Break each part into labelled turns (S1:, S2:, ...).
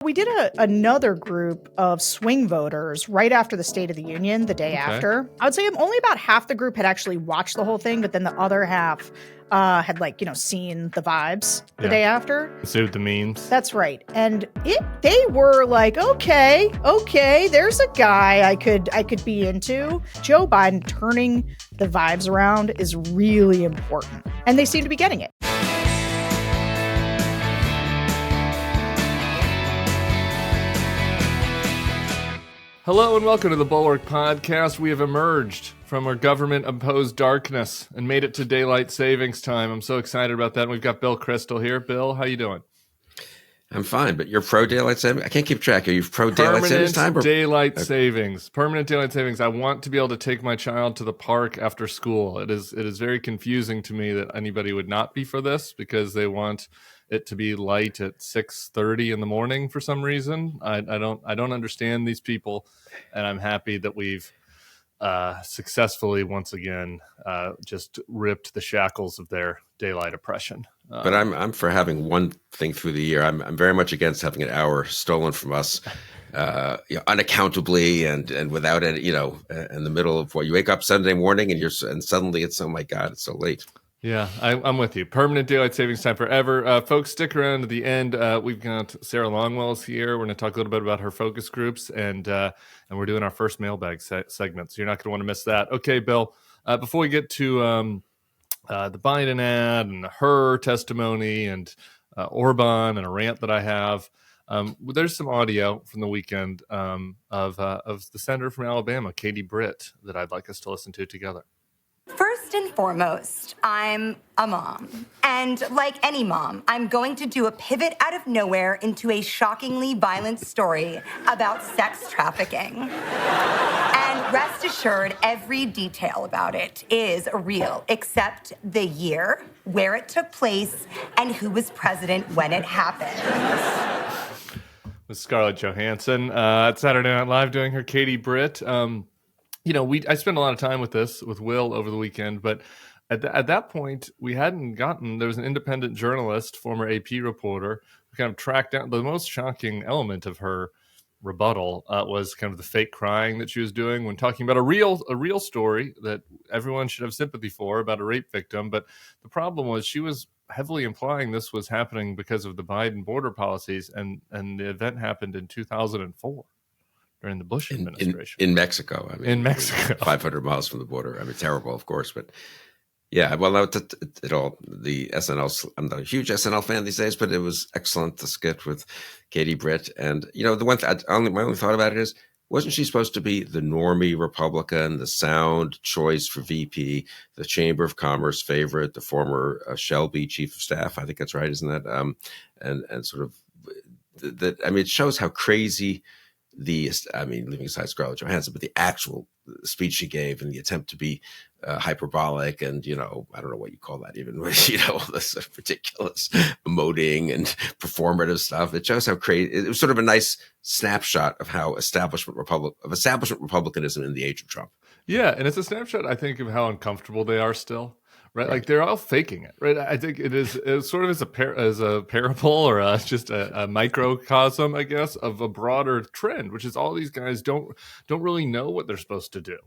S1: We did another group of swing voters right after the State of the Union, the day after. I would say only about half the group had actually watched the whole thing, but then the other half had seen the vibes the day after.
S2: See the memes.
S1: That's right. And they were like, okay, there's a guy I could be into. Joe Biden turning the vibes around is really important. And they seem to be getting it.
S2: Hello and welcome to the Bulwark Podcast. We have emerged from our government-imposed darkness and made it to daylight savings time. I'm so excited about that. And we've got Bill Kristol here. Bill, how you doing?
S3: I'm fine, but you're pro daylight savings? I can't keep track. Are you pro daylight savings time?
S2: Permanent daylight savings. I want to be able to take my child to the park after school. It is very confusing to me that anybody would not be for this because they want it to be light at 6:30 in the morning for some reason. I don't understand these people, and I'm happy that we've successfully once again just ripped the shackles of their daylight oppression.
S3: But I'm for having one thing through the year. I'm very much against having an hour stolen from us unaccountably and without any, in the middle of what you wake up Sunday morning and suddenly it's, oh my God, it's so late.
S2: Yeah, I'm with you. Permanent daylight savings time forever. Folks, stick around to the end. We've got Sarah Longwell's here. We're going to talk a little bit about her focus groups, and we're doing our first mailbag segment, so you're not going to want to miss that. Okay, Bill, before we get to the Biden ad and her testimony and Orbán and a rant that I have, there's some audio from the weekend of the senator from Alabama, Britt, that I'd like us to listen to together.
S4: First and foremost, I'm a mom. And like any mom, I'm going to do a pivot out of nowhere into a shockingly violent story about sex trafficking. And rest assured, every detail about it is real, except the year, where it took place, and who was president when it happened.
S2: With Scarlett Johansson at Saturday Night Live doing her Britt. I spent a lot of time with Will over the weekend, but at that point, there was an independent journalist, former AP reporter, who kind of tracked down the most shocking element of her rebuttal was kind of the fake crying that she was doing when talking about a real story that everyone should have sympathy for about a rape victim. But the problem was she was heavily implying this was happening because of the Biden border policies, and the event happened in 2004. During the Bush administration.
S3: In Mexico.
S2: In Mexico.
S3: 500 miles from the border. Terrible, of course. But yeah, well, the SNL, I'm not a huge SNL fan these days, but it was excellent, the skit with Britt. And, my only thought about it is, wasn't she supposed to be the normie Republican, the sound choice for VP, the Chamber of Commerce favorite, the former Shelby chief of staff? I think that's right, isn't that? And sort of, it shows how crazy leaving aside Scarlett Johansson, but the actual speech she gave and the attempt to be hyperbolic and, I don't know what you call that even, this ridiculous emoting and performative stuff. It shows how crazy, it was sort of a nice snapshot of how establishment Republicanism in the age of Trump.
S2: Yeah. And it's a snapshot, I think, of how uncomfortable they are still. Right, like they're all faking it, right? I think it's sort of as a parable or just a microcosm, I guess, of a broader trend, which is all these guys don't really know what they're supposed to do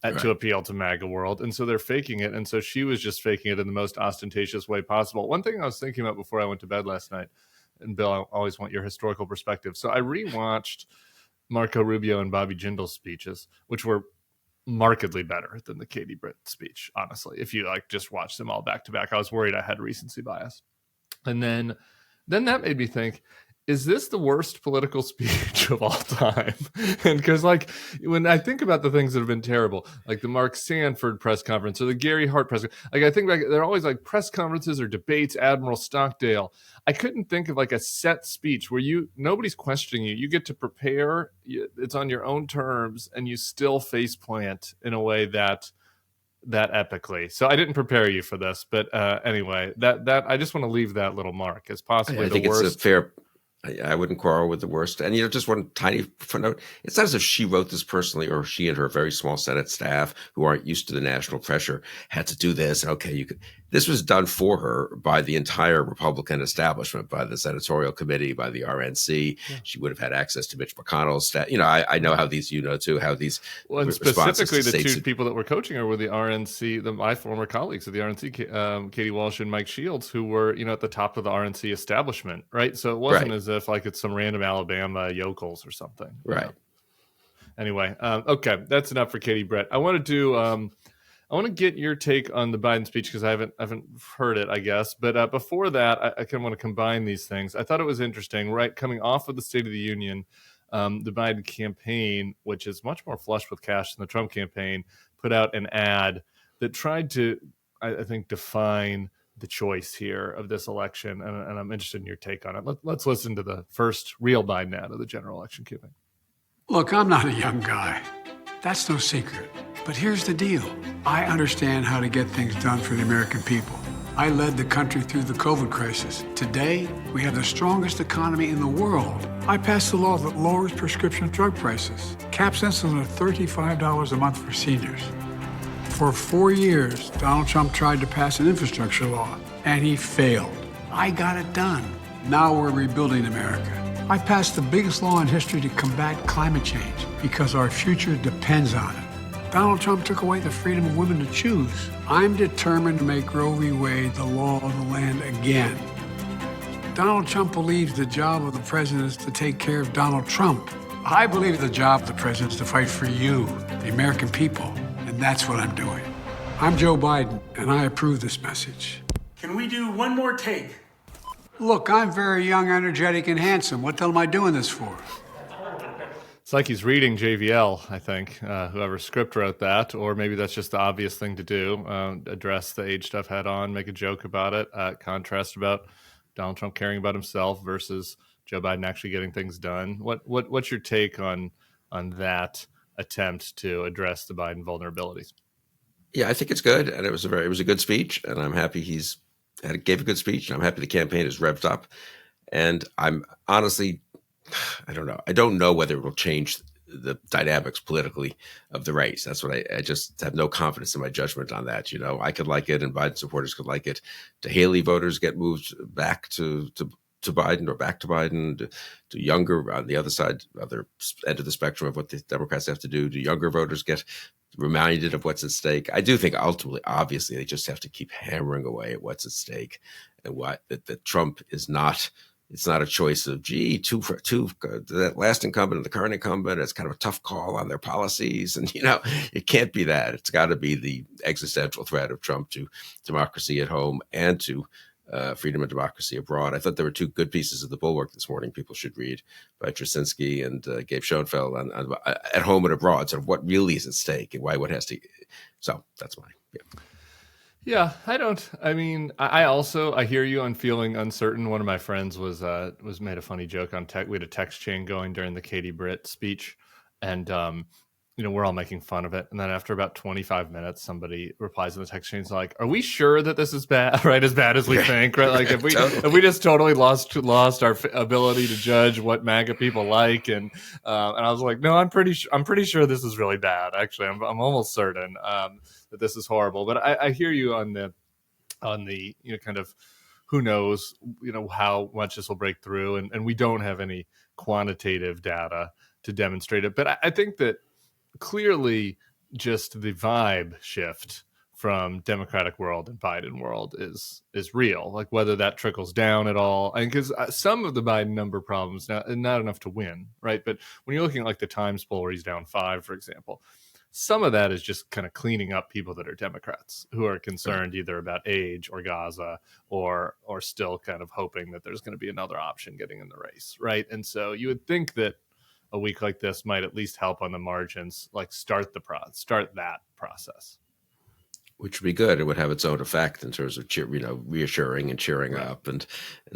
S2: to appeal to MAGA world, and so they're faking it. And so she was just faking it in the most ostentatious way possible. One thing I was thinking about before I went to bed last night, and Bill, I always want your historical perspective. So I rewatched Marco Rubio and Bobby Jindal's speeches, which were markedly better than the Britt speech, honestly. If you just watch them all back to back, I was worried I had recency bias. And then that made me think, is this the worst political speech of all time? And because when I think about the things that have been terrible, like the Mark Sanford press conference or the Gary Hart press conference, I think they're always press conferences or debates, Admiral Stockdale. I couldn't think of a set speech where nobody's questioning you. You get to prepare. It's on your own terms, and you still face plant in a way that epically. So I didn't prepare you for this, but anyway, that I just want to leave that little mark as possibly the worst.
S3: It's a fair. I wouldn't quarrel with the worst. And, just one tiny footnote. It's not as if she wrote this personally or she and her very small Senate staff who aren't used to the national pressure had to do this. And okay, this was done for her by the entire Republican establishment, by the senatorial committee, by the RNC. Yeah. She would have had access to Mitch McConnell's staff. I know how these, how these.
S2: Well, and specifically the two people that were coaching her were the RNC, my former colleagues of the RNC, Katie Walsh and Mike Shields, who were, at the top of the RNC establishment, right? So it wasn't as if like it's some random Alabama yokels or something.
S3: Right.
S2: Anyway, okay, that's enough for Katie Britt. I want to get your take on the Biden speech because I haven't heard it, I guess. But before that, I kind of want to combine these things. I thought it was interesting, right? Coming off of the State of the Union, the Biden campaign, which is much more flush with cash than the Trump campaign, put out an ad that tried to, I think, define the choice here of this election. And I'm interested in your take on it. Let's listen to the first real Biden ad of the general election campaign.
S5: Look, I'm not a young guy. That's no secret. But here's the deal. I understand how to get things done for the American people. I led the country through the COVID crisis. Today, we have the strongest economy in the world. I passed a law that lowers prescription drug prices, caps insulin at $35 a month for seniors. For 4 years, Donald Trump tried to pass an infrastructure law, and he failed. I got it done. Now we're rebuilding America. I passed the biggest law in history to combat climate change because our future depends on it. Donald Trump took away the freedom of women to choose. I'm determined to make Roe v. Wade the law of the land again. Donald Trump believes the job of the president is to take care of Donald Trump. I believe the job of the president is to fight for you, the American people, and that's what I'm doing. I'm Joe Biden, and I approve this message.
S6: Can we do one more take?
S5: Look, I'm very young, energetic, and handsome. What the hell am I doing this for?
S2: It's like he's reading JVL, I think, whoever script wrote that, or maybe that's just the obvious thing to do, address the age stuff head on, make a joke about it, contrast about Donald Trump caring about himself versus Joe Biden actually getting things done. What's your take on that attempt to address the Biden vulnerabilities?
S3: Yeah, I think it's good, and it was a good speech, and I'm happy gave a good speech, and I'm happy the campaign is revved up. And I'm honestly, I don't know. I don't know whether it will change the dynamics politically of the race. That's what I just have no confidence in my judgment on that. I could like it, and Biden supporters could like it. Do Haley voters get moved back to Biden or back to Biden? Do younger, on the other side, other end of the spectrum of what the Democrats have to do? Do younger voters get reminded of what's at stake? I do think ultimately, obviously, they just have to keep hammering away at what's at stake, and that Trump is not. It's not a choice of two for two. That last incumbent and the current incumbent. It's kind of a tough call on their policies, and it can't be that. It's got to be the existential threat of Trump to democracy at home and to freedom and democracy abroad. I thought there were two good pieces of the Bulwark this morning people should read by Traczynski and Gabe Schoenfeld on at home and abroad, sort of what really is at stake and why what has to. So that's mine. Yeah.
S2: Yeah, I hear you on feeling uncertain. One of my friends was made a funny joke on tech. We had a text chain going during the Katie Britt speech, and we're all making fun of it. And then after about 25 minutes, somebody replies in the text chain, like, "Are we sure that this is bad? Right, as bad as we think? Right? Like, if we just totally lost our ability to judge what MAGA people like?" And I was like, "No, I'm pretty sure this is really bad. Actually, I'm almost certain that this is horrible." But I hear you on the kind of who knows how much this will break through, and we don't have any quantitative data to demonstrate it. But I think that clearly just the vibe shift from Democratic world and Biden world is real. Like whether that trickles down at all, and because some of the Biden number problems not enough to win, right? But when you're looking at like the Times poll where he's down 5, for example, some of that is just kind of cleaning up people that are Democrats who are concerned either about age or Gaza or still kind of hoping that there's going to be another option getting in the race, right? And so you would think that a week like this might at least help on the margins, like start that process.
S3: Which would be good. It would have its own effect in terms of reassuring and cheering up and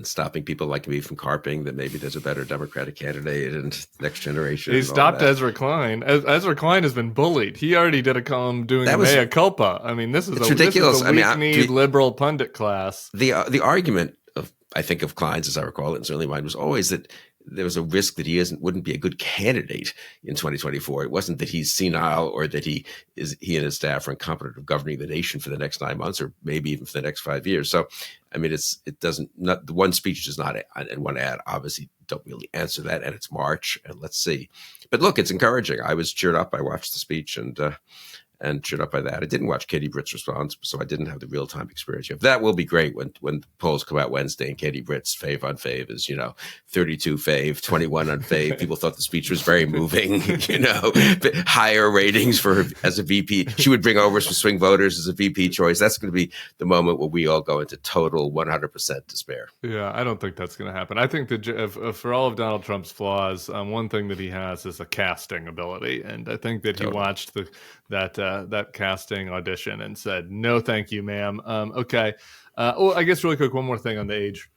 S3: stopping people like me from carping that maybe there's a better Democratic candidate and the next generation.
S2: He stopped Ezra Klein. Ezra Klein has been bullied. He already did a column doing mea culpa. I mean, this is ridiculous. This is a weak-kneed liberal pundit class.
S3: The argument of Klein's, as I recall it, and certainly mine, was always that there was a risk that he wouldn't be a good candidate in 2024. It wasn't that he's senile or that he and his staff are incompetent of governing the nation for the next 9 months or maybe even for the next 5 years. So, I mean, the one speech does not, and one ad obviously don't really answer that. And it's March, and let's see. But look, it's encouraging. I was cheered up. I watched the speech and cheered up by that. I didn't watch Katie Britt's response, so I didn't have the real-time experience yet. That will be great when polls come out Wednesday and Katie Britt's fave on fave is, 32 fave, 21 on fave. People thought the speech was very moving, higher ratings for her as a VP. She would bring over some swing voters as a VP choice. That's going to be the moment where we all go into total 100% despair.
S2: Yeah, I don't think that's going to happen. I think that for all of Donald Trump's flaws, one thing that he has is a casting ability. And I think that he watched that casting audition and said, no, thank you, ma'am. Okay. I guess really quick, one more thing on the age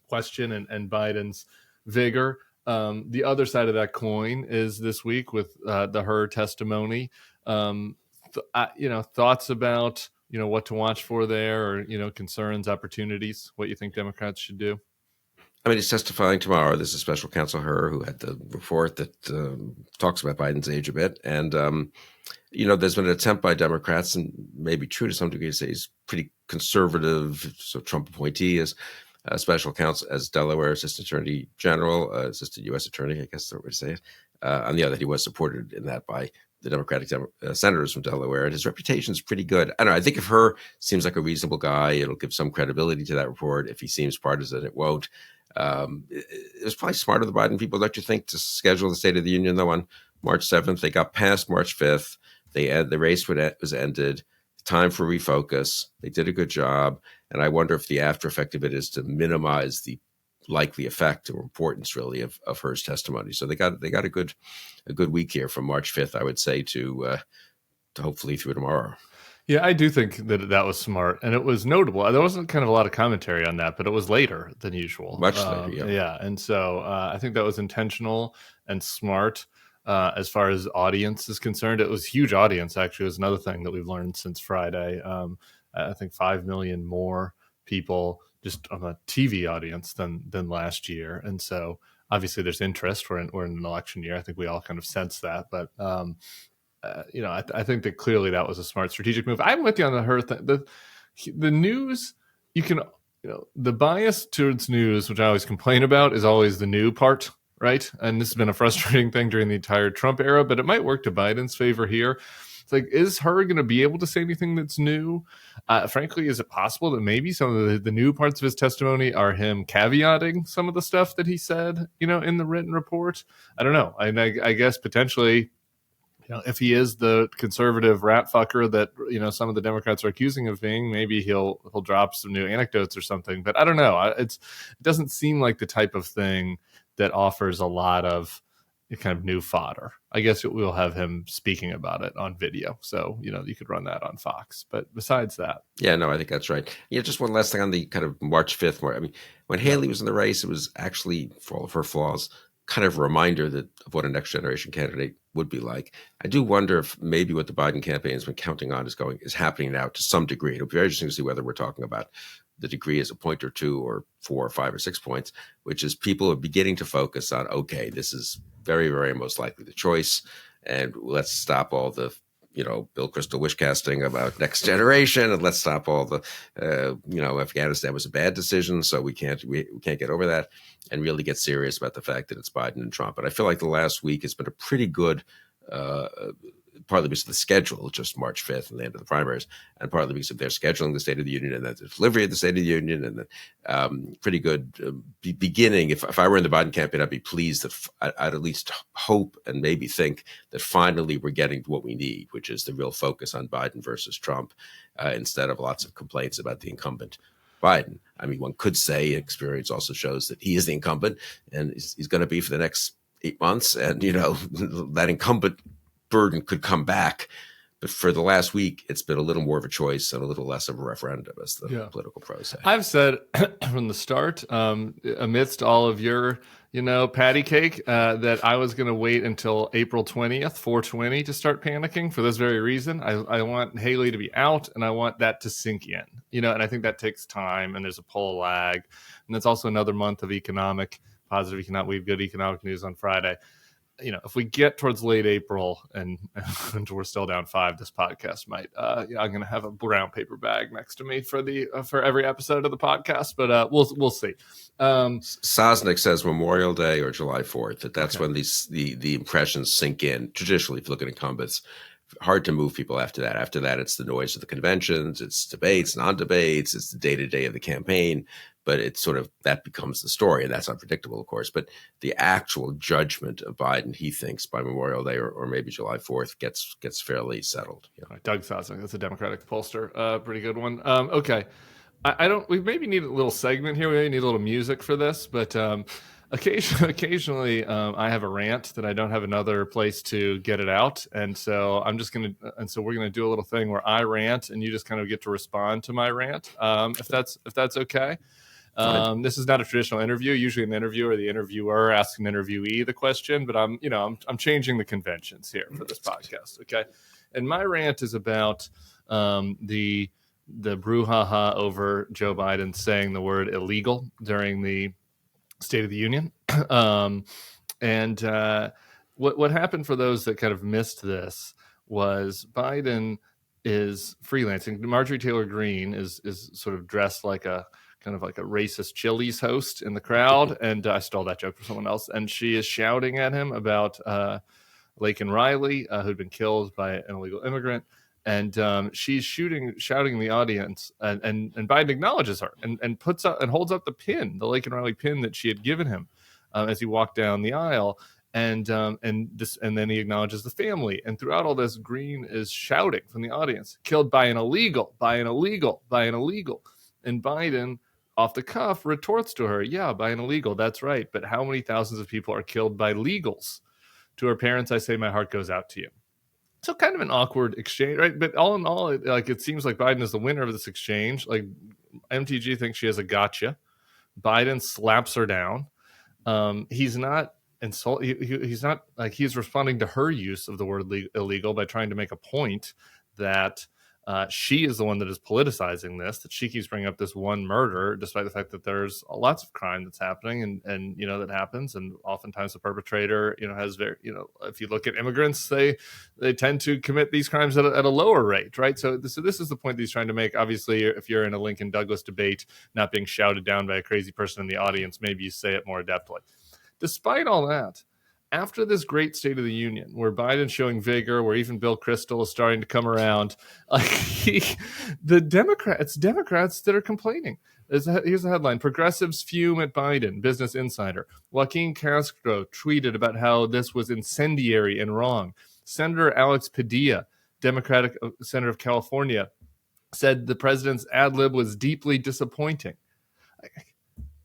S2: question and Biden's vigor. The other side of that coin is this week with the Hur testimony. Thoughts about, what to watch for there or, concerns, opportunities, what you think Democrats should do?
S3: I mean, he's testifying tomorrow. There's a special counsel, Hur, who had the report that talks about Biden's age a bit. And, there's been an attempt by Democrats, and maybe true to some degree, to say he's pretty conservative. So Trump appointee as special counsel, as Delaware Assistant Attorney General, Assistant U.S. Attorney, I guess that's the way to say it. On the other, he was supported in that by the Democratic senators from Delaware, and his reputation is pretty good. I don't know. I think if Hur seems like a reasonable guy, it'll give some credibility to that report. If he seems partisan, it won't. It was probably smart of the Biden people, don't you think, to schedule the State of the Union, though, on March 7th. They got past March 5th. The race was ended. Time for refocus. They did a good job. And I wonder if the after effect of it is to minimize the likely effect or importance, really, of Hur's testimony. So they got a good week here from March 5th, I would say, to hopefully through tomorrow.
S2: Yeah, I do think that was smart, and it was notable. There wasn't kind of a lot of commentary on that, but it was later than usual.
S3: Much later,
S2: yeah. And so I think that was intentional and smart as far as audience is concerned. It was a huge audience, actually. It was another thing that we've learned since Friday. I think 5 million more people just on a TV audience than last year. And so obviously there's interest. We're in an election year. I think we all kind of sense that, but I think that clearly that was a smart strategic move. I'm with you on the Hur thing. The news, you can, the bias towards news, which I always complain about, is always the new part, right? And this has been a frustrating thing during the entire Trump era, but it might work to Biden's favor here. It's like, is Hur going to be able to say anything that's new? Frankly, is it possible that maybe some of the new parts of his testimony are him caveating some of the stuff that he said, in the written report? I don't know. I guess potentially, if he is the conservative rat fucker that some of the Democrats are accusing of being, maybe he'll drop some new anecdotes or something. But I don't know. It doesn't seem like the type of thing that offers a lot of kind of new fodder. I guess we'll have him speaking about it on video, so you could run that on Fox. But besides that,
S3: yeah, no, I think that's right. Yeah, just one last thing on the kind of March 5th. I mean, when Haley was in the race, it was actually, for all of her flaws, kind of a reminder of what a next generation candidate would be like. I do wonder if maybe what the Biden campaign has been counting on is happening now to some degree. It'll be very interesting to see whether we're talking about the degree as a point or two or 4 or 5 or 6 points, which is people are beginning to focus on, okay, this is very, very most likely the choice. And let's stop all the, Bill Kristol wish casting about next generation. And let's stop all the, Afghanistan was a bad decision. So we can't get over that and really get serious about the fact that it's Biden and Trump. And I feel like the last week has been a pretty good, partly because of the schedule, just March 5th and the end of the primaries, and partly because of their scheduling the State of the Union and the delivery of the State of the Union, and the pretty good beginning. If I were in the Biden campaign, I'd be pleased that I'd at least hope and maybe think that finally we're getting what we need, which is the real focus on Biden versus Trump, instead of lots of complaints about the incumbent Biden. I mean, one could say experience also shows that he is the incumbent, and he's going to be for the next 8 months, and that incumbent burden could come back. But for the last week, it's been a little more of a choice and a little less of a referendum, as the political pros say.
S2: I've said from the start, amidst all of your, patty cake, that I was going to wait until April 20th, 420, to start panicking for this very reason. I want Haley to be out, and I want that to sink in, and I think that takes time, and there's a poll lag, and that's also another month of economic positive we have good economic news on Friday. You know, if we get towards late April and we're still down 5, this podcast might. I'm going to have a brown paper bag next to me for every episode of the podcast, but we'll see.
S3: Sosnick says Memorial Day or July 4th. That's when the impressions sink in. Traditionally, if you look at incumbents, hard to move people after that. After that, it's the noise of the conventions, it's debates, non-debates, it's the day-to-day of the campaign. But it's sort of that becomes the story, and that's unpredictable, of course. But the actual judgment of Biden, he thinks, by Memorial Day or maybe July 4th gets fairly settled. Yeah.
S2: Doug Sosnick, that's a Democratic pollster, pretty good one. Okay, we maybe need a little segment here. We maybe need a little music for this, but occasionally I have a rant that I don't have another place to get it out, and so we're gonna do a little thing where I rant and you just kind of get to respond to my rant, if that's okay. This is not a traditional interview. Usually an interviewer or the interviewer asks an interviewee the question, but I'm changing the conventions here for this podcast. Okay. And my rant is about the brouhaha over Joe Biden saying the word illegal during the State of the Union. And what happened for those that kind of missed this was Biden is freelancing. Marjorie Taylor Greene is sort of dressed like a kind of like a racist Chili's host in the crowd. And I stole that joke from someone else. And she is shouting at him about Laken Riley, who'd been killed by an illegal immigrant. And she's shouting in the audience, and Biden acknowledges her and puts up and holds up the Laken Riley pin that she had given him as he walked down the aisle. And then he acknowledges the family. And throughout all this, Greene is shouting from the audience, "Killed by an illegal, by an illegal, by an illegal." And Biden, off the cuff, retorts to her, "Yeah, by an illegal, that's right. But how many thousands of people are killed by legals?" To her parents, I say, "My heart goes out to you." So kind of an awkward exchange, right? But all in all, it seems like Biden is the winner of this exchange. Like MTG thinks she has a gotcha. Biden slaps her down. He's not he's not like he's responding to her use of the word illegal by trying to make a point that she is the one that is politicizing this, that she keeps bringing up this one murder, despite the fact that there's lots of crime that's happening and that happens. And oftentimes the perpetrator, has very, if you look at immigrants, they tend to commit these crimes at a lower rate, right? So this is the point that he's trying to make. Obviously, if you're in a Lincoln Douglas debate, not being shouted down by a crazy person in the audience, maybe you say it more adeptly. Despite all that, after this great State of the Union, where Biden's showing vigor, where even Bill Kristol is starting to come around, the Democrats that are complaining. Here's the headline: Progressives fume at Biden. Business Insider. Joaquin Castro tweeted about how this was incendiary and wrong. Senator Alex Padilla, Democratic Senator of California, said the president's ad lib was deeply disappointing.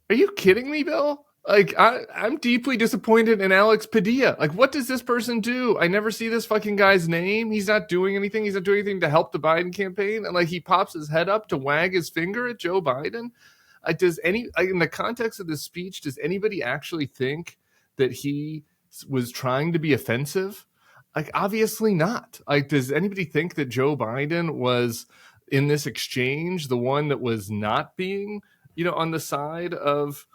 S2: Are you kidding me, Bill? I'm deeply disappointed in Alex Padilla. What does this person do? I never see this fucking guy's name. He's not doing anything. He's not doing anything to help the Biden campaign. And he pops his head up to wag his finger at Joe Biden. In the context of this speech, does anybody actually think that he was trying to be offensive? Obviously not. Does anybody think that Joe Biden was in this exchange the one that was not being, on the side of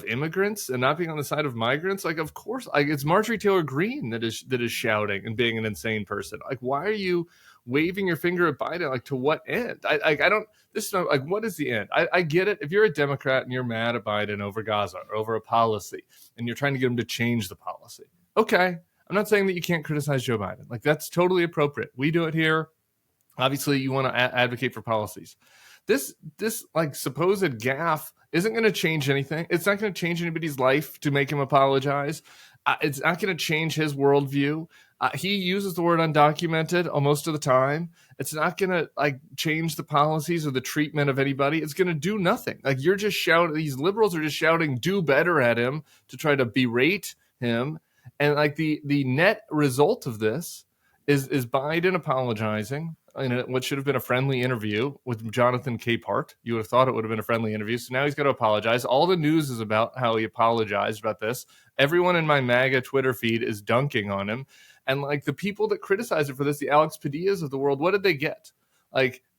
S2: immigrants and not being on the side of migrants? Of course, it's Marjorie Taylor Greene that is shouting and being an insane person. Why are you waving your finger at Biden? To what end? I don't. This is not, what is the end? I get it. If you're a Democrat and you're mad at Biden over Gaza or over a policy, and you're trying to get him to change the policy, okay. I'm not saying that you can't criticize Joe Biden. That's totally appropriate. We do it here. Obviously, you want to advocate for policies. This supposed gaffe isn't going to change anything. It's not going to change anybody's life to make him apologize. It's not going to change his worldview. He uses the word undocumented most of the time. It's not going to change the policies or the treatment of anybody. It's going to do nothing. You're just shouting. These liberals are just shouting "do better" at him to try to berate him. And the net result of this is Biden apologizing in what should have been a friendly interview with Jonathan Capehart. You would have thought it would have been a friendly interview. So now he's got to apologize. All the news is about how he apologized about this. Everyone in my MAGA Twitter feed is dunking on him. And the people that criticize it for this, the Alex Padillas of the world, what did they get?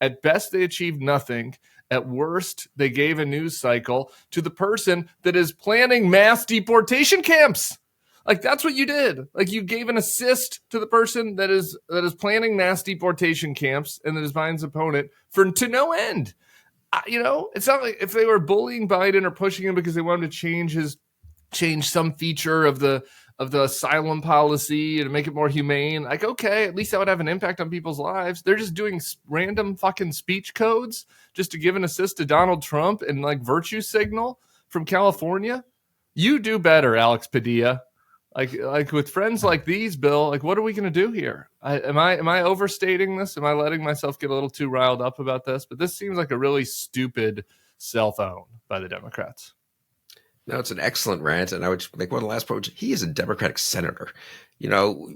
S2: At best, they achieved nothing. At worst, they gave a news cycle to the person that is planning mass deportation camps. Like, that's what you did. Like, you gave an assist to the person that is planning mass deportation camps and that is Biden's opponent to no end. It's not like if they were bullying Biden or pushing him because they wanted to change some feature of the asylum policy and make it more humane. Like, okay, at least that would have an impact on people's lives. They're just doing random fucking speech codes just to give an assist to Donald Trump and like virtue signal from California. You do better, Alex Padilla. Like with friends like these, Bill, like, what are we going to do here? Am I overstating this? Am I letting myself get a little too riled up about this? But this seems like a really stupid cell phone by the Democrats.
S3: No, it's an excellent rant, and I would make one last point. He is a Democratic senator.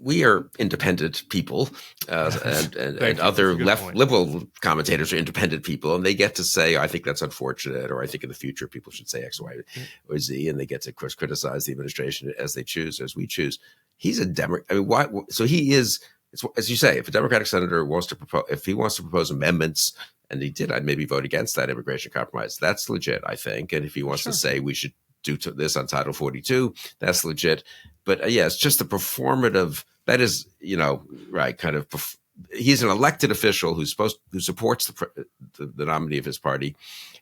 S3: We are independent people, and other liberal commentators are independent people, and they get to say, I think that's unfortunate, or I think in the future people should say X, Y, or Z, and they get to, of course, criticize the administration as they choose, as we choose. He's a Democrat. I mean, why? So he is, as you say, if a Democratic senator wants to propose amendments, and he did, I'd maybe vote against that immigration compromise. That's legit, I think. And if he wants to say we should do this on Title 42, that's legit. But it's just the performative, that is, right, kind of, he's an elected official who supports the nominee of his party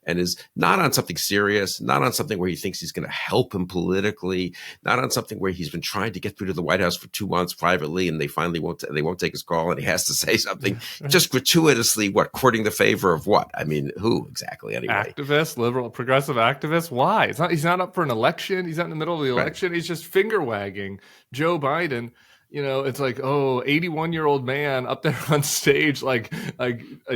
S3: and is not on something serious, not on something where he thinks he's going to help him politically, not on something where he's been trying to get through to the White House for 2 months privately and they finally won't take his call and he has to say something just gratuitously, courting the favor of what? I mean, who exactly anyway?
S2: Activist, liberal, progressive activist. Why? He's not up for an election. He's not in the middle of the election. Right. He's just finger wagging Joe Biden. It's like, 81-year-old man up there on stage, like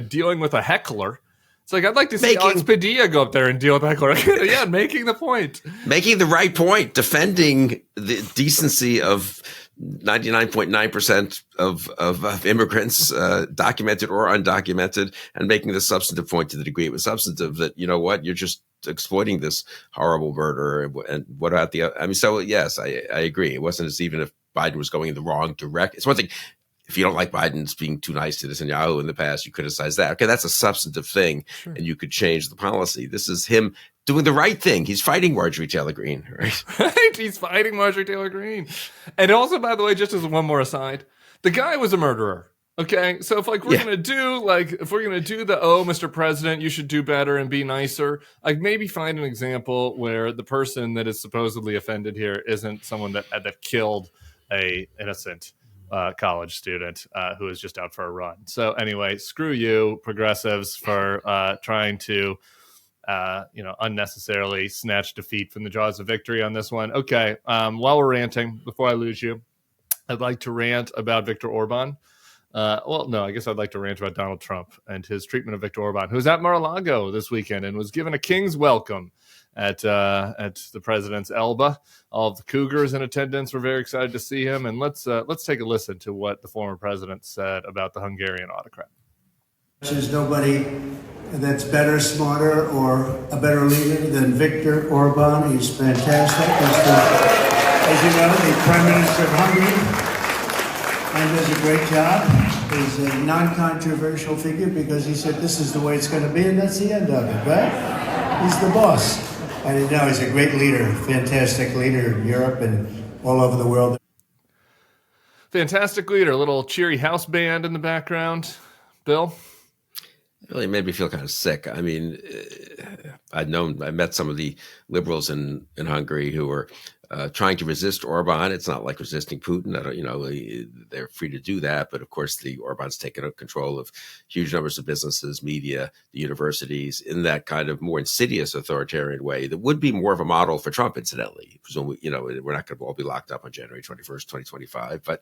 S2: dealing with a heckler. It's like, I'd like to see Alex Padilla go up there and deal with a heckler. Yeah, making the point.
S3: Making the right point, defending the decency of 99.9% of immigrants, documented or undocumented, and making the substantive point to the degree it was substantive that, you're just exploiting this horrible murder. And what about yes, I agree. It wasn't as even if Biden was going in the wrong direction. It's one thing if you don't like Biden's being too nice to Netanyahu in the past, you criticize that. Okay, that's a substantive thing, and you could change the policy. This is him doing the right thing. He's fighting Marjorie Taylor Greene, right?
S2: Right, he's fighting Marjorie Taylor Greene. And also, by the way, just as one more aside, the guy was a murderer. Okay, so if we're gonna do the Mr. President, you should do better and be nicer, maybe find an example where the person that is supposedly offended here isn't someone that killed a innocent college student who is just out for a run. So anyway, screw you, progressives, for trying to unnecessarily snatch defeat from the jaws of victory on this one. Okay, while we're ranting, before I lose you, I'd like to rant about Viktor Orbán. I guess I'd like to rant about Donald Trump and his treatment of Viktor Orbán, who was at Mar-a-lago this weekend and was given a king's welcome at the president's Elba. All of the Cougars in attendance were very excited to see him. And let's take a listen to what the former president said about the Hungarian autocrat.
S7: There's nobody that's better, smarter, or a better leader than Viktor Orbán. He's fantastic. As you know, the Prime Minister of Hungary, and does a great job. He's a non-controversial figure because he said this is the way it's going to be, and that's the end of it, right? He's the boss. And he's a great leader, fantastic leader in Europe and all over the world.
S2: Fantastic leader, a little cheery house band in the background. Bill?
S3: It really made me feel kind of sick. I mean, I met some of the liberals in Hungary who were trying to resist Orbán. It's not like resisting Putin. They're free to do that. But of course, the Orbán's taken control of huge numbers of businesses, media, the universities in that kind of more insidious authoritarian way that would be more of a model for Trump, incidentally. Presumably, we're not going to all be locked up on January 21st, 2025, but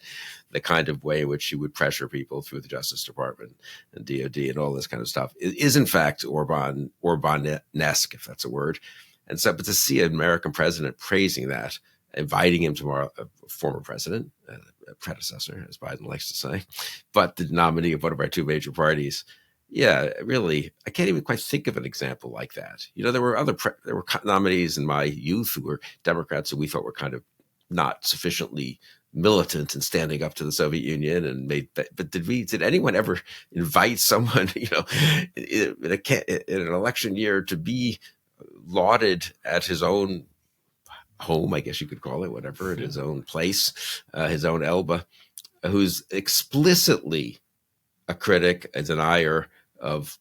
S3: the kind of way in which he would pressure people through the Justice Department and DOD and all this kind of stuff is in fact Orbán-esque, if that's a word. And so, but to see an American president praising that, inviting him to a former president, a predecessor, as Biden likes to say, but the nominee of one of our two major parties, really, I can't even quite think of an example like that. There were nominees in my youth who were Democrats who we thought were kind of not sufficiently militant and standing up to the Soviet Union and but did anyone ever invite someone, in an election year to be lauded at his own home, I guess you could call it, whatever, at his own place, his own Elba, who's explicitly a critic, a denier of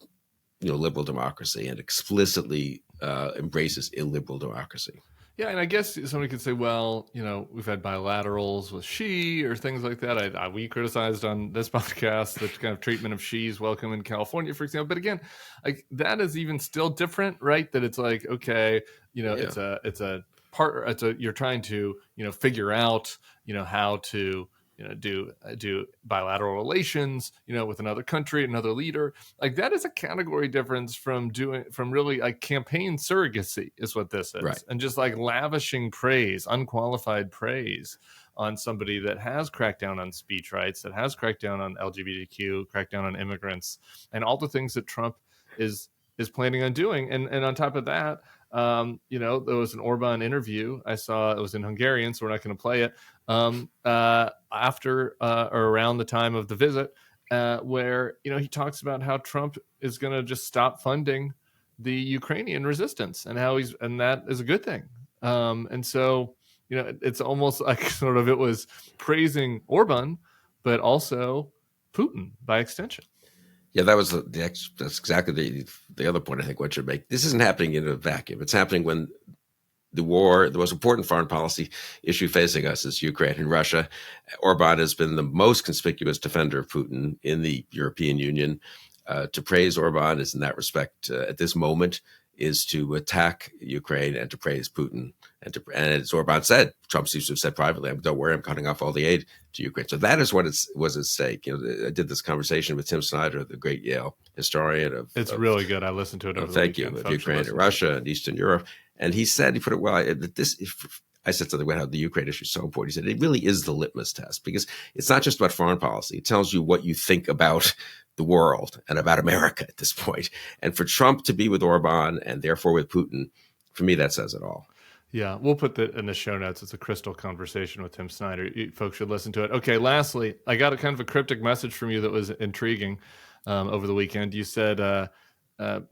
S3: liberal democracy, and explicitly embraces illiberal democracy.
S2: Yeah, and I guess somebody could say, well, we've had bilaterals with Xi or things like that. We criticized on this podcast the kind of treatment of Xi's welcome in California, for example. But again, like that is even still different, right? That it's like, okay, it's a part. You're trying to figure out how to do bilateral relations, with another country, another leader. Like that is a category difference from really like campaign surrogacy is what this is.
S3: Right.
S2: And just like lavishing praise, unqualified praise on somebody that has cracked down on speech rights, that has cracked down on LGBTQ, cracked down on immigrants, and all the things that Trump is planning on doing. And on top of that, there was an Orbán interview I saw. It was in Hungarian, so we're not going to play it. After or around the time of the visit, where he talks about how Trump is going to just stop funding the Ukrainian resistance, and and that is a good thing. And so it's almost like sort of it was praising Orbán, but also Putin by extension.
S3: Yeah, that's exactly the other point I think one should make. This isn't happening in a vacuum. It's happening when the most important foreign policy issue facing us is Ukraine and Russia. Orbán has been the most conspicuous defender of Putin in the European Union. To praise Orbán is in that respect, at this moment, is to attack Ukraine and to praise Putin. And as Orbán said, Trump seems to have said privately, don't worry, I'm cutting off all the aid to Ukraine. So that is what was at stake. I did this conversation with Tim Snyder, the great Yale historian.
S2: It's really good. I listened to it over the weekend.
S3: Of Ukraine and Russia and Eastern Europe. And he put it well, I said something about how the Ukraine issue is so important. He said, it really is the litmus test because it's not just about foreign policy. It tells you what you think about the world and about America at this point. And for Trump to be with Orbán and therefore with Putin, for me, that says it all.
S2: Yeah, we'll put that in the show notes. It's a Kristol conversation with Tim Snyder. You folks should listen to it. Okay, lastly, I got a kind of a cryptic message from you that was intriguing over the weekend. You said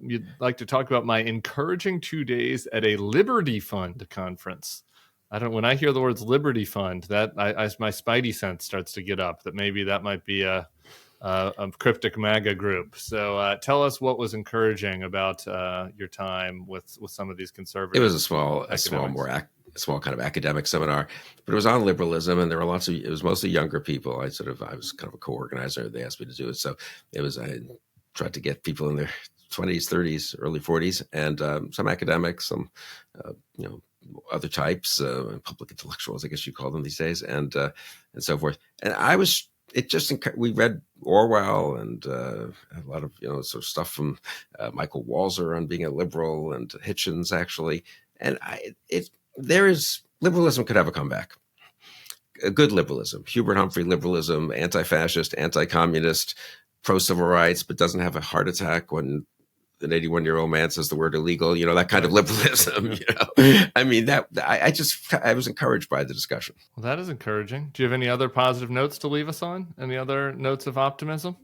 S2: you'd like to talk about my encouraging 2 days at a Liberty Fund conference. When I hear the words Liberty Fund, that my spidey sense starts to get up that maybe that might be a cryptic MAGA group. So tell us what was encouraging about your time with some of these conservatives.
S3: It was a small kind of academic seminar, but it was on liberalism, and there were it was mostly younger people. I was kind of a co-organizer. They asked me to do it. So I tried to get people in their 20s, 30s, early 40s, and some academics, some, other types, public intellectuals, I guess you call them these days, and so forth. And we read Orwell and a lot of, sort of stuff from Michael Walzer on being a liberal and Hitchens actually. And liberalism could have a comeback. A good liberalism, Hubert Humphrey liberalism, anti-fascist, anti-communist, pro-civil rights, but doesn't have a heart attack when an 81-year-old man says the word illegal, that kind of liberalism, I mean, I was encouraged by the discussion.
S2: Well, that is encouraging. Do you have any other positive notes to leave us on? Any other notes of optimism?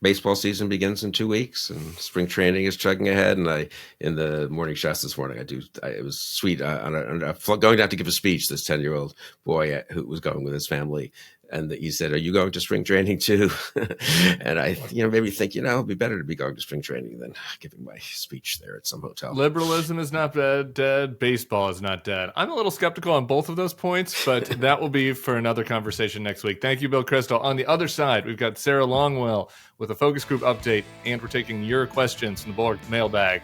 S3: Baseball season begins in 2 weeks, and spring training is chugging ahead. And in the morning shots this morning, it was sweet. Going down to give a speech, this 10-year-old boy who was going with his family, and he said, "Are you going to spring training too?" And I, made me think, it'd be better to be going to spring training than giving my speech there at some hotel.
S2: Liberalism is not dead. Baseball is not dead. I'm a little skeptical on both of those points, but that will be for another conversation next week. Thank you, Bill Kristol. On the other side, we've got Sarah Longwell with a focus group update, and we're taking your questions from the Bulwark Mailbag.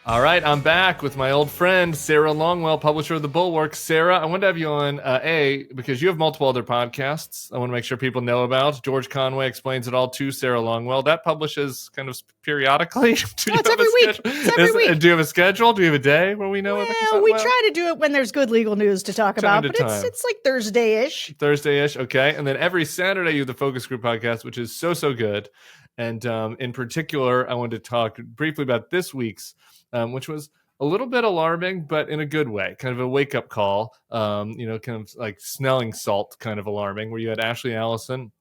S2: All right, I'm back with my old friend, Sarah Longwell, publisher of The Bulwark. Sarah, I wanted to have you on, because you have multiple other podcasts I want to make sure people know about. George Conway Explains It All to Sarah Longwell. That publishes kind of periodically.
S1: It's every week. It's every week.
S2: Do you have a schedule? Do you have a day where we know it?
S1: Well, we try to do it when there's good legal news to talk about, but it's like Thursday-ish.
S2: Thursday-ish, okay. And then every Saturday you have the Focus Group podcast, which is so good. And in particular, I wanted to talk briefly about this week's, which was a little bit alarming, but in a good way, kind of a wake up call, kind of like smelling salt kind of alarming, where you had Allison,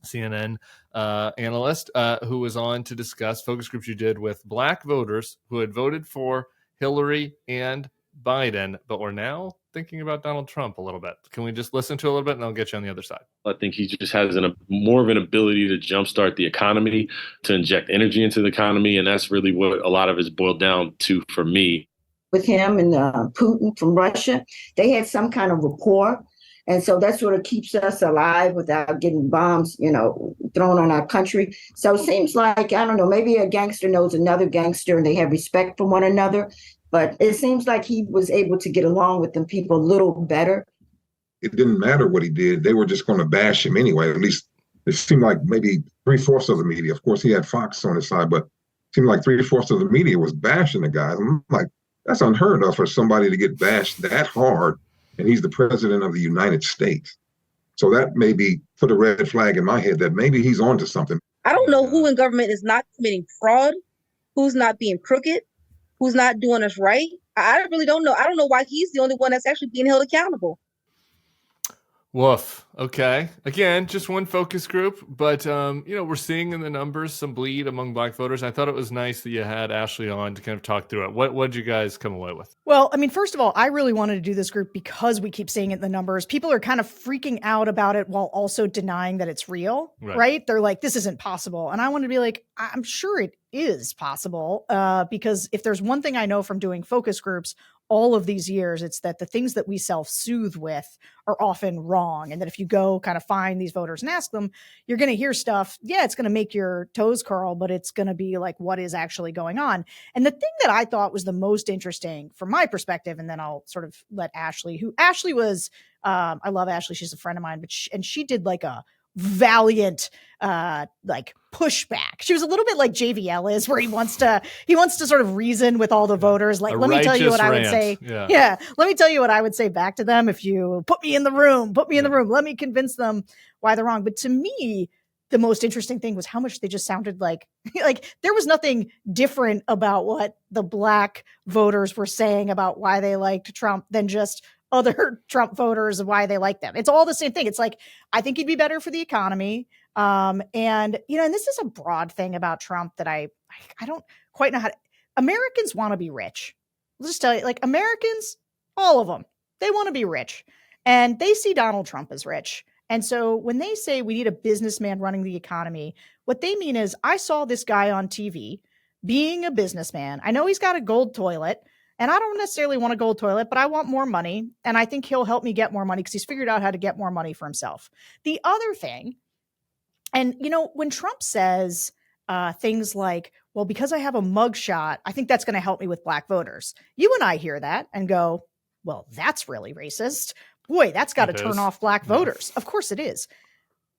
S2: CNN analyst, who was on to discuss focus groups you did with Black voters who had voted for Hillary and Biden, but were now thinking about Donald Trump a little bit. Can we just listen to a little bit and I'll get you on the other side?
S8: I think he just has more of an ability to jumpstart the economy, to inject energy into the economy. And that's really what a lot of it's boiled down to for me.
S9: With him and Putin from Russia, they had some kind of rapport. And so that sort of keeps us alive without getting bombs, thrown on our country. So it seems like, I don't know, maybe a gangster knows another gangster and they have respect for one another. But it seems like he was able to get along with them people a little better.
S10: It didn't matter what he did. They were just going to bash him anyway. At least it seemed like maybe 3/4 of the media. Of course, he had Fox on his side, but it seemed like 3/4 of the media was bashing the guy. I'm like, that's unheard of for somebody to get bashed that hard. And he's the president of the United States. So that maybe put a red flag in my head that maybe he's onto something.
S11: I don't know who in government is not committing fraud, who's not being crooked, who's not doing us right. I really don't know. I don't know why he's the only one that's actually being held accountable.
S2: Woof. Okay. Again, just one focus group, but we're seeing in the numbers some bleed among Black voters. I thought it was nice that you had Ashley on to kind of talk through it. What did you guys come away with?
S1: Well, I mean, first of all, I really wanted to do this group because we keep seeing it in the numbers. People are kind of freaking out about it while also denying that it's real, right? They're like, this isn't possible. And I want to be like, I'm sure it is possible, because if there's one thing I know from doing focus groups all of these years, it's that the things that we self-soothe with are often wrong. And that if you go kind of find these voters and ask them, you're going to hear stuff. Yeah, it's going to make your toes curl, but it's going to be like, what is actually going on? And the thing that I thought was the most interesting from my perspective, and then I'll sort of let Ashley was, I love Ashley. She's a friend of mine, but she did like a valiant like pushback. She was a little bit like JVL is, where he wants to sort of reason with all the voters. Like, let me tell you what I would say. Yeah. Let me tell you what I would say back to them. If you put me in the room, let me convince them why they're wrong. But to me, the most interesting thing was how much they just sounded like there was nothing different about what the Black voters were saying about why they liked Trump than just other Trump voters and why they like them. It's all the same thing. It's like, I think he'd be better for the economy. And this is a broad thing about Trump that I don't quite know how to, Americans want to be rich. I'll just tell you, like, Americans, all of them, they want to be rich, and they see Donald Trump as rich. And so when they say we need a businessman running the economy, what they mean is, I saw this guy on TV being a businessman. I know he's got a gold toilet, and I don't necessarily want a gold toilet, but I want more money. And I think he'll help me get more money because he's figured out how to get more money for himself. The other thing, and when Trump says things like, well, because I have a mugshot, I think that's going to help me with Black voters. You and I hear that and go, well, that's really racist. Boy, that's got to turn off Black voters. Of course it is.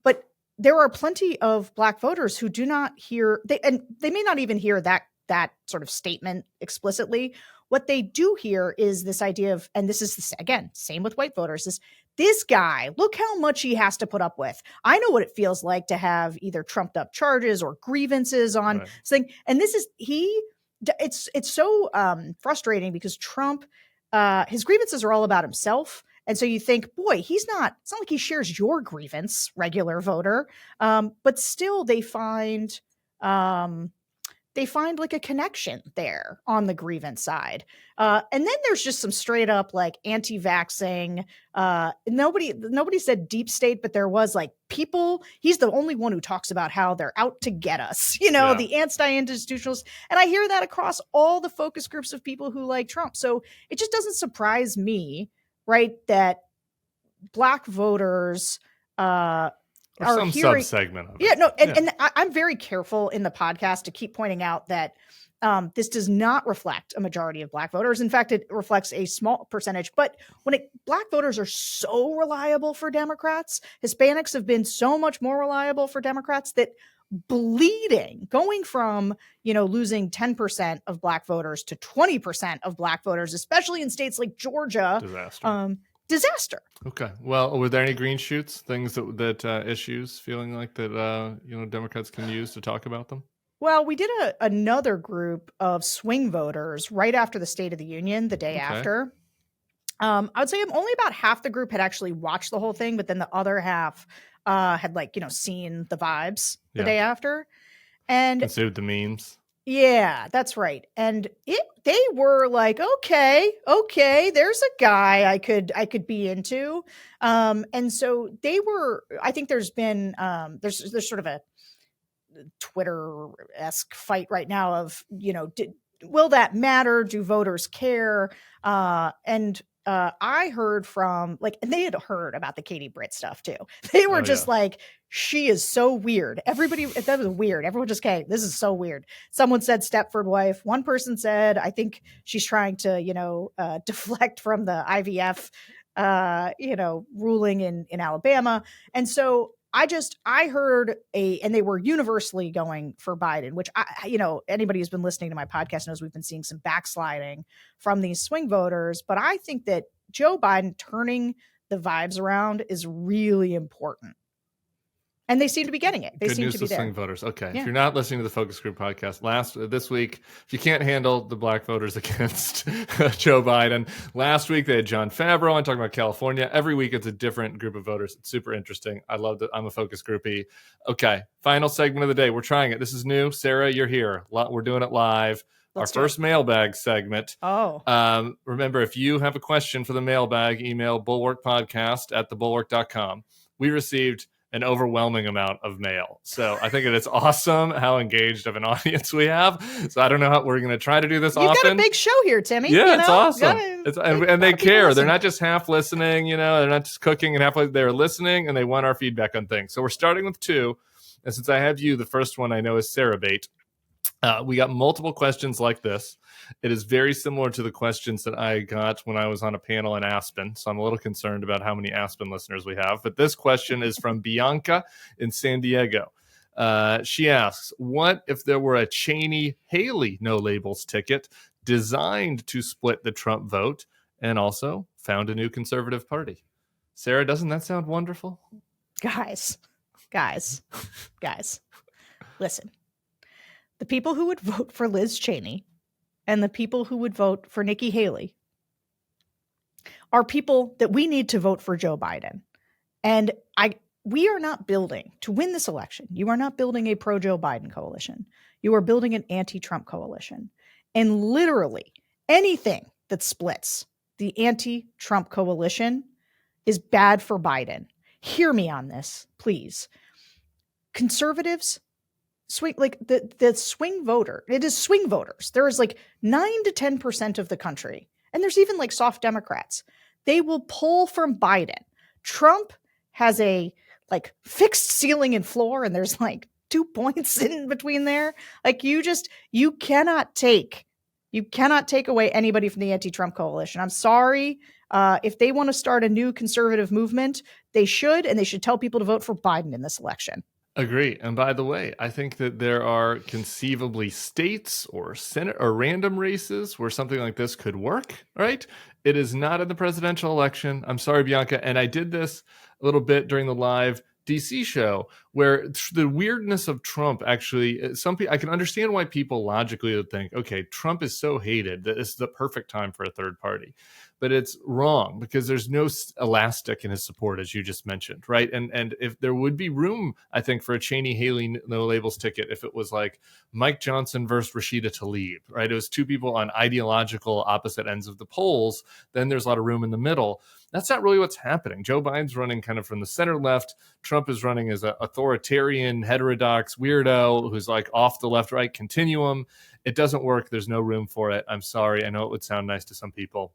S1: But there are plenty of Black voters who do not hear, and they may not even hear that sort of statement explicitly. What they do hear is this idea of, and this is, again, same with white voters, is this guy, look how much he has to put up with. I know what it feels like to have either trumped up charges or grievances on something. And this is, it's so frustrating because Trump, his grievances are all about himself. And so you think, boy, it's not like he shares your grievance, regular voter. But still they find like a connection there on the grievance side. And then there's just some straight up like anti-vaxxing. Nobody said deep state, but there was like people, he's the only one who talks about how they're out to get us, the anti-institutionalists. And I hear that across all the focus groups of people who like Trump. So it just doesn't surprise me, right, that Black voters,
S2: or some subsegment of it.
S1: And I'm very careful in the podcast to keep pointing out that this does not reflect a majority of Black voters. In fact, it reflects a small percentage. But Black voters are so reliable for Democrats, Hispanics have been so much more reliable for Democrats, that bleeding, going from, losing 10% of Black voters to 20% of Black voters, especially in states like Georgia, disaster.
S2: Okay. Well, were there any green shoots, things that issues feeling like that, Democrats can use to talk about them?
S1: Well, we did another group of swing voters right after the State of the Union, the day after. I would say only about half the group had actually watched the whole thing, but then the other half had seen the vibes the day after. And
S2: consumed the memes.
S1: Yeah, that's right. And they were like, okay, there's a guy I could be into. And so they were, I think there's been, there's sort of a Twitter-esque fight right now of, will that matter? Do voters care? I heard from and they had heard about the Katie Britt stuff too. They were like, she is so weird. Everybody, that was weird. Everyone just came, this is so weird. Someone said Stepford wife. One person said, I think she's trying to, deflect from the IVF, ruling in Alabama. And so I heard and they were universally going for Biden, which anybody who's been listening to my podcast knows we've been seeing some backsliding from these swing voters. But I think that Joe Biden turning the vibes around is really important. And they seem to be getting it. They
S2: Good
S1: seem
S2: news
S1: to be there.
S2: Swing voters. Okay.
S1: Yeah.
S2: If you're not listening to the Focus Group podcast, this week, if you can't handle the black voters against Joe Biden, last week they had John Favreau on talking about California. Every week it's a different group of voters. It's super interesting. I love that. I'm a Focus groupie. Okay. Final segment of the day. We're trying it. This is new. Sarah, you're here. We're doing it live.
S1: Let's
S2: Our first mailbag segment.
S1: Oh.
S2: Remember, if you have a question for the mailbag, email bulwarkpodcast@thebulwark.com. We received an overwhelming amount of mail. So I think it's awesome how engaged of an audience we have. So I don't know how we're going to try to do this often.
S1: You've got a big show here, Timmy.
S2: Yeah, it's awesome. And they care.
S1: Listen.
S2: They're not just half listening, they're not just cooking and halfway. They're listening and they want our feedback on things. So we're starting with 2. And since I have you, the first one I know is Sarah Bate. We got multiple questions like this. It is very similar to the questions that I got when I was on a panel in Aspen. So I'm a little concerned about how many Aspen listeners we have. But this question is from Bianca in San Diego. She asks, what if there were a Cheney-Haley no labels ticket designed to split the Trump vote and also found a new conservative party? Sarah, doesn't that sound wonderful?
S1: Guys, listen. The people who would vote for Liz Cheney and the people who would vote for Nikki Haley are people that we need to vote for Joe Biden. And we are not building, to win this election, you are not building a pro-Joe Biden coalition. You are building an anti-Trump coalition. And literally anything that splits the anti-Trump coalition is bad for Biden. Hear me on this, please. Conservatives, swing, the swing voter, it is swing voters. There is 9 to 10% of the country, and there's even soft Democrats. They will pull from Biden. Trump has a fixed ceiling and floor, and there's 2 points in between there. You cannot take away anybody from the anti-Trump coalition. I'm sorry. If they want to start a new conservative movement, they should, and they should tell people to vote for Biden in this election.
S2: Agree. And by the way, I think that there are conceivably states or Senate or random races where something like this could work, right? It is not in the presidential election. I'm sorry, Bianca. And I did this a little bit during the live DC show where the weirdness of Trump actually, I can understand why people logically would think, okay, Trump is so hated that it's the perfect time for a third party. But it's wrong because there's no elastic in his support, as you just mentioned, right? And if there would be room, I think, for a Cheney-Haley no labels ticket if it was Mike Johnson versus Rashida Tlaib, right? It was 2 people on ideological opposite ends of the polls. Then there's a lot of room in the middle. That's not really what's happening. Joe Biden's running kind of from the center left. Trump is running as an authoritarian, heterodox weirdo who's off the left-right continuum. It doesn't work. There's no room for it. I'm sorry. I know it would sound nice to some people.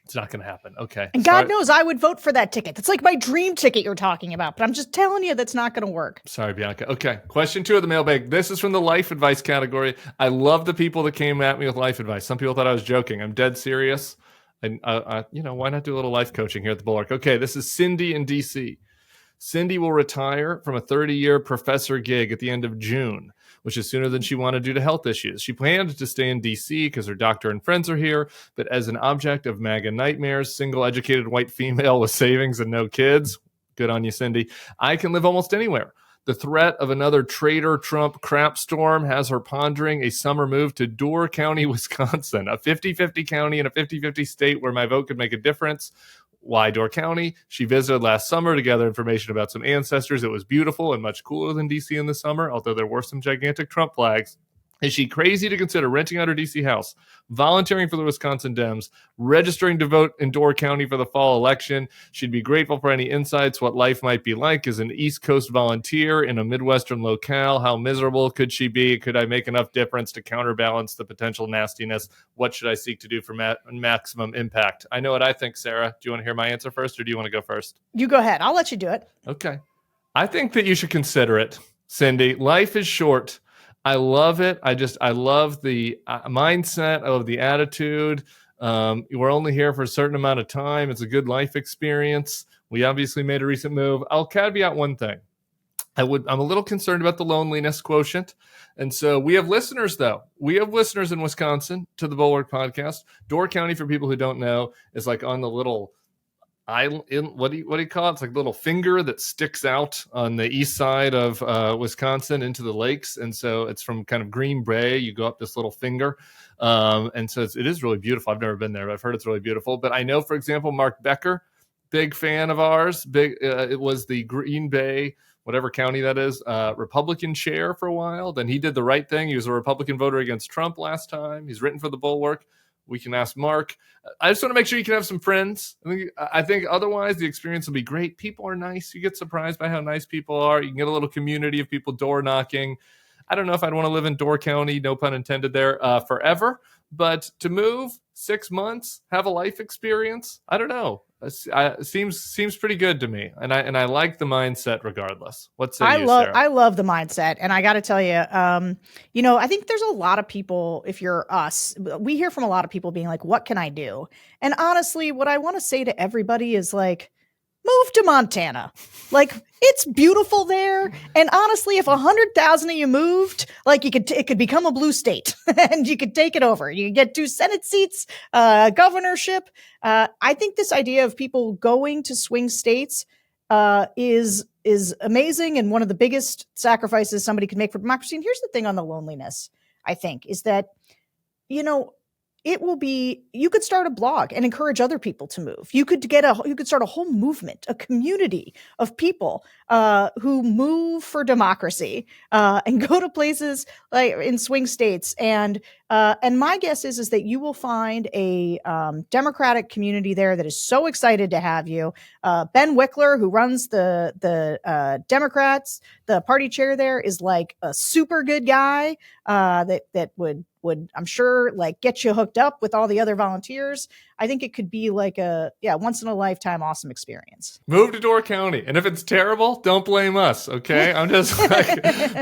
S2: It's not going to happen. Okay.
S1: And God knows I would vote for that ticket. That's my dream ticket you're talking about. But I'm just telling you that's not going to work.
S2: Sorry, Bianca. Okay. Question 2 of the mailbag. This is from the life advice category. I love the people that came at me with life advice. Some people thought I was joking. I'm dead serious. And, why not do a little life coaching here at the Bulwark? Okay. This is Cindy in DC. Cindy will retire from a 30-year professor gig at the end of June, which is sooner than she wanted due to health issues. She planned to stay in D.C. because her doctor and friends are here, but as an object of MAGA nightmares, single educated white female with savings and no kids, good on you, Cindy, I can live almost anywhere. The threat of another traitor Trump crap storm has her pondering a summer move to Door County, Wisconsin, a 50-50 county and a 50-50 state where my vote could make a difference. Why Door County? She visited last summer to gather information about some ancestors. It was beautiful and much cooler than D.C. in the summer, although there were some gigantic Trump flags. Is she crazy to consider renting out her D.C. house, volunteering for the Wisconsin Dems, registering to vote in Door County for the fall election? She'd be grateful for any insights what life might be like as an East Coast volunteer in a Midwestern locale. How miserable could she be? Could I make enough difference to counterbalance the potential nastiness? What should I seek to do for maximum impact? I know what I think, Sarah. Do you want to hear my answer first, or do you want to go first?
S1: You go ahead. I'll let you do it.
S2: Okay. I think that you should consider it, Cindy. Life is short. I love it. I love the mindset of the attitude. We're only here for a certain amount of time. It's a good life experience. We obviously made a recent move. I'll caveat one thing. I'm a little concerned about the loneliness quotient. And so we have listeners, though. We have listeners in Wisconsin to the Bulwark Podcast. Door County, for people who don't know, is like on the little island, what do you call it? It's like a little finger that sticks out on the east side of Wisconsin into the lakes, and so it's from kind of Green Bay. You go up this little finger, and so it is really beautiful. I've never been there, but I've heard it's really beautiful. But I know, for example, Mark Becker, big fan of ours. It was the Green Bay, whatever county that is, Republican chair for a while. Then he did the right thing. He was a Republican voter against Trump last time. He's written for the Bulwark. We can ask Mark. I just want to make sure you can have some friends. I think otherwise the experience will be great. People are nice. You get surprised by how nice people are. You can get a little community of people door knocking. I don't know if I'd want to live in Door County, no pun intended there, forever. But to move 6 months, have a life experience, I don't know. It seems pretty good to me, and I like the mindset regardless. What say you, Sarah? I
S1: love the mindset, and I got to tell you, I think there's a lot of people. If you're us, we hear from a lot of people being like, "What can I do?" And honestly, what I want to say to everybody is like, move to Montana. Like, it's beautiful there. And honestly, if 100,000 of you moved, like it could become a blue state and you could take it over. You could get 2 Senate seats, governorship. I think this idea of people going to swing states is amazing and one of the biggest sacrifices somebody can make for democracy. And here's the thing on the loneliness, I think, is that, it will be, you could start a blog and encourage other people to move. You could start a whole movement, a community of people who move for democracy and go to places like in swing states. And my guess is that you will find a Democratic community there that is so excited to have you. Ben Wickler, who runs the Democrats, the party chair there, is like a super good guy that would I'm sure like get you hooked up with all the other volunteers. I think it could be like a once in a lifetime awesome experience.
S2: Move to Door County, and if it's terrible, don't blame us. Okay, I'm just like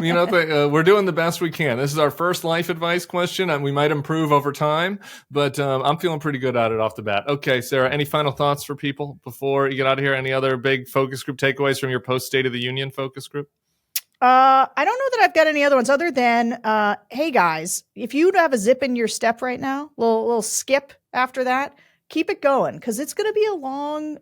S2: we're doing the best we can. This is our first life advice question, and we might improve over time, but I'm feeling pretty good at it off the bat. Okay, Sarah, any final thoughts for people before you get out of here? Any other big focus group takeaways from your post State of the Union focus group?
S1: I don't know that I've got any other ones other than, hey guys, if you have a zip in your step right now, little skip after that, keep it going. Cause it's going to be a long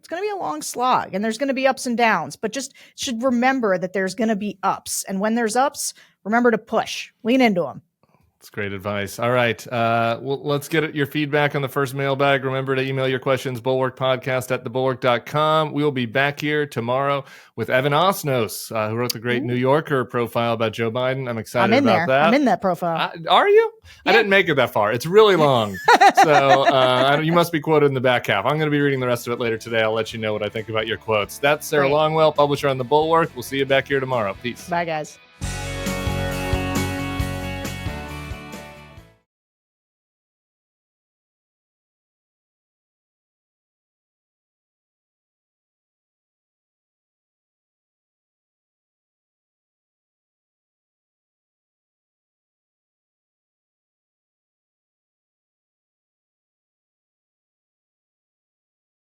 S1: slog and there's going to be ups and downs, but just should remember that there's going to be ups. And when there's ups, remember to push, lean into them.
S2: That's great advice. All right. Well, let's get your feedback on the first mailbag. Remember to email your questions, bulwarkpodcast@thebulwark.com. We'll be back here tomorrow with Evan Osnos, who wrote the great New Yorker profile about Joe Biden. I'm excited about that.
S1: I'm in that profile.
S2: Are you? Yeah. I didn't make it that far. It's really long. So you must be quoted in the back half. I'm going to be reading the rest of it later today. I'll let you know what I think about your quotes. That's Sarah Longwell, publisher on The Bulwark. We'll see you back here tomorrow. Peace.
S1: Bye, guys.